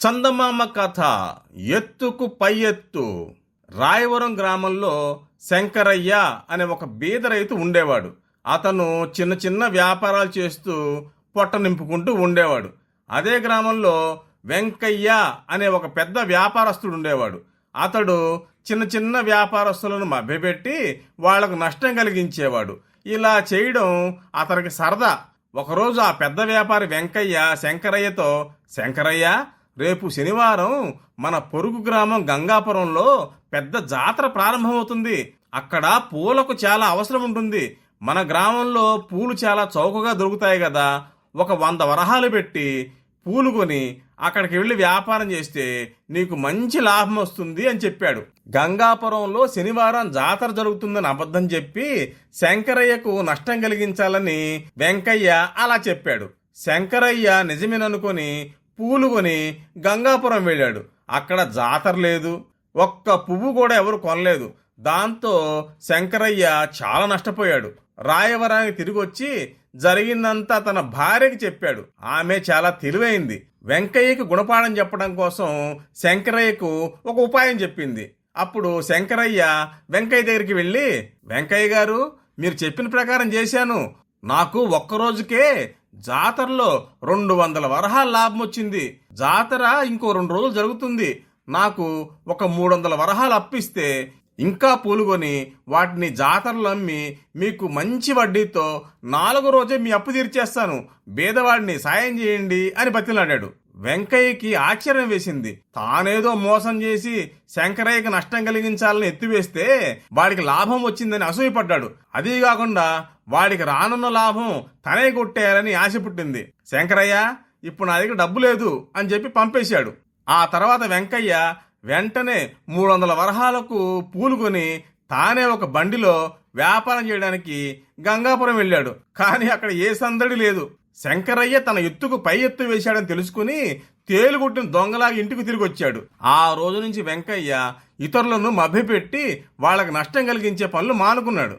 చందమామ కథ ఎత్తుకు పై ఎత్తు. రాయవరం గ్రామంలో శంకరయ్య అనే ఒక బీద రైతు ఉండేవాడు. అతను చిన్న చిన్న వ్యాపారాలు చేస్తూ పొట్ట నింపుకుంటూ ఉండేవాడు. అదే గ్రామంలో వెంకయ్య అనే ఒక పెద్ద వ్యాపారస్తుడు ఉండేవాడు. అతడు చిన్న చిన్న వ్యాపారస్తులను మభ్యపెట్టి వాళ్లకు నష్టం కలిగించేవాడు. ఇలా చేయడం అతనికి సరదా. ఒకరోజు ఆ పెద్ద వ్యాపారి వెంకయ్య శంకరయ్యతో, శంకరయ్య, రేపు శనివారం మన పొరుగు గ్రామం గంగాపురంలో పెద్ద జాతర ప్రారంభమవుతుంది. అక్కడ పూలకు చాలా అవసరం ఉంటుంది. మన గ్రామంలో పూలు చాలా చౌకగా దొరుకుతాయి కదా. ఒక 100 వరహాలు పెట్టి పూలు కొని అక్కడికి వెళ్ళి వ్యాపారం చేస్తే నీకు మంచి లాభం వస్తుంది అని చెప్పాడు. గంగాపురంలో శనివారం జాతర జరుగుతుందని అబద్ధం చెప్పి శంకరయ్యకు నష్టం కలిగించాలని వెంకయ్య అలా చెప్పాడు. శంకరయ్య నిజమేననుకొని పూలు కొని గంగాపురం వెళ్ళాడు. అక్కడ జాతర లేదు, ఒక్క పువ్వు కూడా ఎవరు కొనలేదు. దాంతో శంకరయ్య చాలా నష్టపోయాడు. రాయవరానికి తిరిగి వచ్చి జరిగిందంతా తన భార్యకి చెప్పాడు. ఆమె చాలా తెలివైంది. వెంకయ్యకు గుణపాఠం చెప్పడం కోసం శంకరయ్యకు ఒక ఉపాయం చెప్పింది. అప్పుడు శంకరయ్య వెంకయ్య దగ్గరికి వెళ్ళి, వెంకయ్య గారు, మీరు చెప్పిన ప్రకారం చేశాను. నాకు ఒక్కరోజుకే జాతరలో 200 వరహాల లాభం వచ్చింది. జాతర ఇంకో 2 రోజులు జరుగుతుంది. నాకు ఒక 300 వరహాలు అప్పిస్తే ఇంకా పూలుకొని వాటిని జాతరలో అమ్మి మీకు మంచి వడ్డీతో 4వ రోజే మీ అప్పు తీర్చేస్తాను. బీదవాడిని సాయం చేయండి అని బతిలాడాడు. వెంకయ్యకి ఆశ్చర్యం వేసింది. తానేదో మోసం చేసి శంకరయ్యకి నష్టం కలిగించాలని ఎత్తివేస్తే వాడికి లాభం వచ్చిందని అసూయపడ్డాడు. అదీ కాకుండా వాడికి రానున్న లాభం తనే కొట్టేయాలని ఆశ పుట్టింది. శంకరయ్య, ఇప్పుడు నా దగ్గర డబ్బు లేదు అని చెప్పి పంపేశాడు. ఆ తర్వాత వెంకయ్య వెంటనే 300 వరహాలకు పూలు కొని తానే ఒక బండిలో వ్యాపారం చేయడానికి గంగాపురం వెళ్ళాడు. కానీ అక్కడ ఏ సందడి లేదు. శంకరయ్య తన ఎత్తుకు పై ఎత్తు వేశాడని తెలుసుకుని తేలుగుట్టిన దొంగలాగా ఇంటికి తిరిగి వచ్చాడు. ఆ రోజు నుంచి వెంకయ్య ఇతరులను మభ్యపెట్టి వాళ్లకు నష్టం కలిగించే పనులు మానుకున్నాడు.